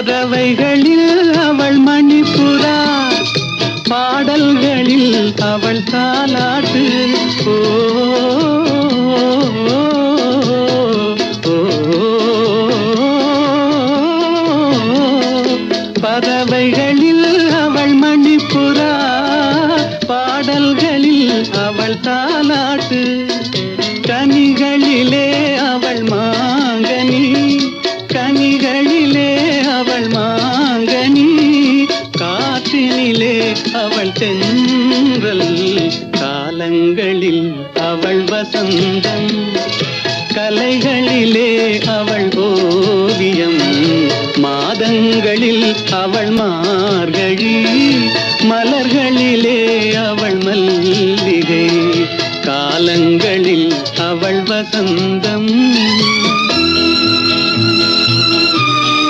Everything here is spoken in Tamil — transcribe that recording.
பறவைகளில் அவள் மணிப்புறா, பாடல்களில் அவள் தாலாட்டு. ஓ பறவைகளில் அவள் மணிப்புறா, பாடல்களில் அவள் தாலாட்டு. கனிகளிலே அவள் மாங்கனி, கனிகளிலே அவள் மாங்கனி, காற்றினிலே அவள் தென்றல், காலங்களில் அவள் வசந்தம், கலைகளிலே அவள் ஓவியம், மாதங்களில் அவள் மார்கழி, மலர்